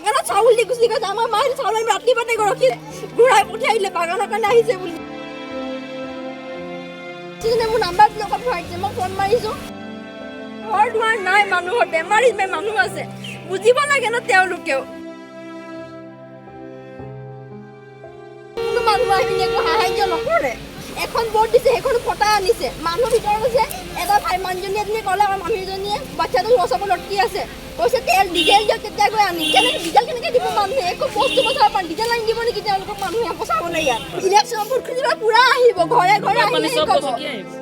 বাগানত চাউল দি গুচি গৈছে। আমাৰ মায়ে চাউল আমি ৰাতি পাতে ৰখি ঘূৰাই পঠিয়াইলে বাগানৰ কাৰণে আহিছে বুলি। মোৰ নাম্বাৰ ব্লকত ভৰাই দিছে। মই ফোন মাৰিছোঁ, ঘৰ দুৱাৰ নাই, মানুহৰ বেমাৰী মানুহ আছে, বুজিব লাগে ন তেওঁলোকেও। কোনো মানুহ আহি একো সাহায্য নকৰে। এখন বৰ্ড দিছে, সেইখন ফটা আনিছে। মানুহ ভিতৰত আছে এটা ভাই মানুহজনী এজনী ক'লে, আমাৰ মানুহজনীয়ে বাচ্ছাটো ৰচাব লটকি আছে, কৈছে তেল ডিজেল দিয়ক তেতিয়া গৈ আনি। কেনেকৈ ডিজেল কেনেকৈ দিব মানুহে? একো বস্তু বচাব পাৰে, ডিজেল আনি দিব নেকি তেওঁলোকক? মানুহে বচাবলৈ ইয়াত ইলেকশ্যন ভোট খুজিব পুৰা আহিব, ঘৰে ঘৰে আহিব।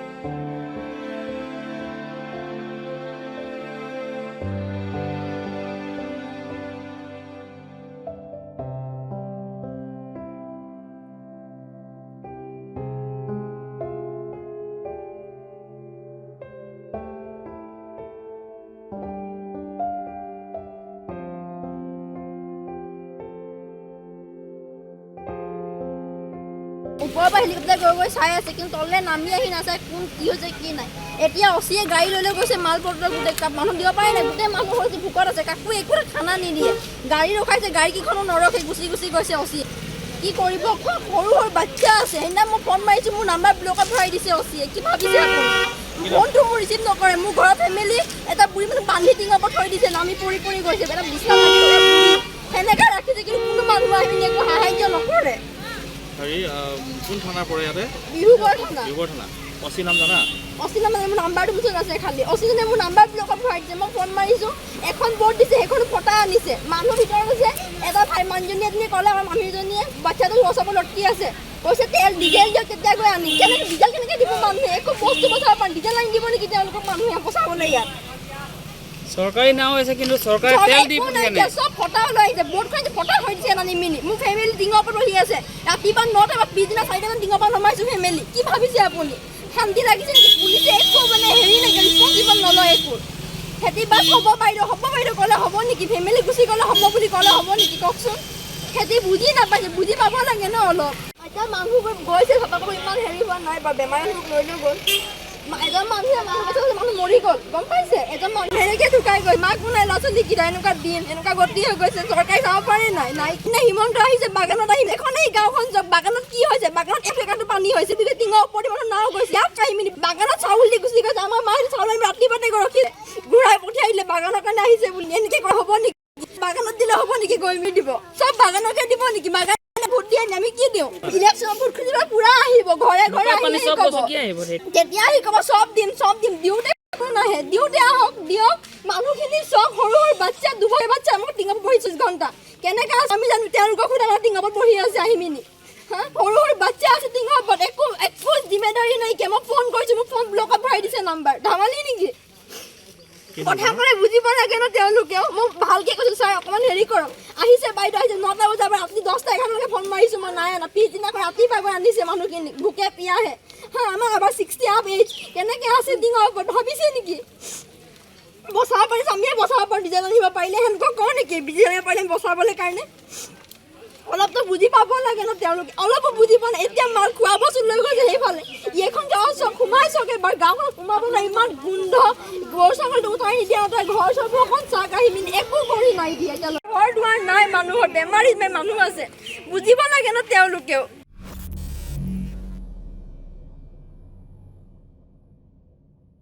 ওপৰৰ পৰা হেলিকপ্টাৰ গৈ গৈ চাই আছে, কিন্তু তললৈ নামি আহি নাচায় কোন কি হৈছে কি নাই। এতিয়া অচিয়ে গাড়ী লৈ লৈ গৈছে, মাল পত্ৰ গোটেই মানুহ দিব পাৰে নাই। গোটেই মানুহ হৈছে ভোকত আছে, কাকো একো খানা নিদিয়ে। গাড়ী ৰখাইছে, গাড়ীকেইখনো নৰখে, গুচি গুচি গৈছে অচিয়ে। কি কৰিব? সৰু সৰু বাচ্ছা আছে। সেইদিনা মই ফোন মাৰিছোঁ, মোৰ নাম্বাৰ ব্লকত ভৰাই দিছে অচিয়ে। কি ভাবিছে আপুনি? ফোনটো মোৰ ৰিচিভ নকৰে। মোৰ ঘৰৰ ফেমিলি এটা বুঢ়ী মানুহ বান্ধি টিঙৰ ওপৰত থৈ দিছে, নামি পৰি পৰি গৈছে। এটা বিছনা সেনেকৈ ৰাখিছে, কিন্তু কোনো মানুহ আহি একো সাহায্য নকৰে। কোন থানা পৰে ইয়াতে? বিহুগড় থানা। বিহুগড় থানা। অচি নাম জানা? অচি নাম মোৰ নাম্বাৰটো মুঠত আছে খালি। অচিজনে মোৰ নাম্বাৰ ব্লকত ভৰাই দিছে। মই ফোন মাৰিছোঁ, এখন বৰ্ড দিছে, সেইখন ফটা আনিছে। মানুহ ভিতৰত আছে এটা ভাই মানুহজনী এজনী ক'লে, আমাৰ মানুহজনীয়ে বাচ্ছাটো ৰচাব লটকি আছে, কৈছে তেল ডিজেল দিয়ক তেতিয়া গৈ আনি। কেনেকৈ ডিজেল কেনেকৈ দিব মানুহে? একো বস্তু বচাব পাৰে, ডিজেল আনি দিব নেকি তেওঁলোকক? মানুহে বচাবলৈ ইয়াত চৰকাৰী নাও আছে, কিন্তু চৰকাৰে তেল দিব কেনে? চব ফটা ওলাই আহিছে, বৰ্ডখন ফটা হৈ দিছে এটা নিমিনি। মোৰ ফেমিলি টিঙৰ ওপৰত বহি আছে। ৰাতিপুৱা 9টা বা পিছদিনা 4টামান টিঙৰ পৰা নমাইছোঁ ফেমিলি। কি ভাবিছে আপুনি? শান্তি লাগিছে নেকি? পুলিচে একো মানে হেৰি নাইকিয়া, ৰিচপঞ্চিবল নলয় একো। খেতি বাছ হ'ব বাইদেউ, হ'ব বাইদেউ ক'লে হ'ব নেকি? ফেমিলি গুচি গ'লে হ'ব বুলি ক'লে হ'ব নেকি কওকচোন? খেতি বুজি নাপাইছে, বুজি পাব লাগে ন অলপ। এতিয়া মানুহ গৈছে, চপাব ইমান হেৰি হোৱা নাই বাৰু, বেমাৰ লোক লৈ লৈ গ'ল। এজন মানুহে মানুহ মৰি গ'ল, গম পাইছে? এজন মানুহ এনেকৈ ঢুকাই গ'ল, মাক নাই, ল'ৰা ছোৱালী কেইটা এনেকুৱা দিন এনেকুৱা গতি হৈ গৈছে। চৰকাৰে চাব পাৰে নাই? নাই নে হিমন্ত আহিছে বাগানত আহিম এখন এই গাঁওখন যাওক। বাগানত কি হৈছে? বাগানত এফেকাটো পানী হৈছে, টিঙৰ ওপৰত মানুহ নাও গৈছে। ইয়াত কাহিনী বাগানত চাউল দি গুচি গৈছে। আমাৰ মায়ে চাউল আমি ৰাতি পাতে ৰখি ঘূৰাই পঠিয়াইলে বাগানৰ কাৰণে আহিছে বুলি। এনেকৈ কৰা হ'ব নেকি? বাগানত দিলে হ'ব নেকি? গৈ মেলি দিব, চব বাগানকে দিব নেকি? বাগান ভোট দিয়ে আমি কি দিওঁ? ইলেকশ্যন ভোট খুজিব পুৰা আহিব, ঘৰে ঘৰে তেতিয়া আহি ক'ব চব দিম চব দিম। দিওঁতে নাহে, দিওঁতে আহক দিয়ক। মানুহখিনি চব সৰু সৰু বাচ্ছা, দুবছৰ বাচ্ছা আমাৰ টিঙত বহি 24 ঘণ্টা কেনেকৈ আছে আমি জানো? তেওঁলোকক সুধা আমাৰ টিঙৰ ওপৰত বহি আছে আহি মিনি। সৰু সৰু বাচ্ছা আছে টিঙৰ ওপৰত, একো জিম্মেদাৰী নাইকিয়া। মই ফোন কৰিছোঁ, মোৰ ফোন ব্লকত ভৰাই দিছে নাম্বাৰ। ধেমালি নেকি? কথা ক'লে বুজিব লাগে ন তেওঁলোকেও। মই ভালকৈ কৈছোঁ, ছাৰ অকণমান হেৰি কৰক। আহিছে বাইদেউ, আহিছে 9টা বজাৰ পৰা ৰাতি 10টা 11টালৈকে ফোন মাৰিছোঁ, মই নাই আনা। পিছদিনাখন ৰাতিপুৱা গৈ আনিছে মানুহখিনি, ভোকে পিয়াহে। আমাৰ আবাৰ 60 আপ এইজ, কেনেকৈ আছে টিঙৰ ওপৰত? ভাবিছে নেকি বচাব পাৰিছে? আমিয়ে বচাব পাৰোঁ, ডিজেল আনিব পাৰিলে। সেনেকুৱা কওঁ নেকি ডিজেল আনিব পাৰিলে বচাবলৈ কাৰণে? অলপতো বুজি পাব লাগে ন তেওঁলোকে, অলপো বুজি পোৱা নাই। এতিয়া মাল খোৱা বস্তু লৈ গৈছে সেইফালে। এইখন গাঁৱত চব সোমাই চাওক এবাৰ, গাঁওখন সোমাব নাই, ইমান গোন্ধ। গৰু ছাগলীটো উঠাই নিদিয়ে, ঘৰ চব অকণ চাক আহি মিনি একো কৰি নাই দিয়ে। ঘৰ দুৱাৰ নাই, মানুহৰ বেমাৰী মানুহ আছে, বুজিব লাগে ন তেওঁলোকেও।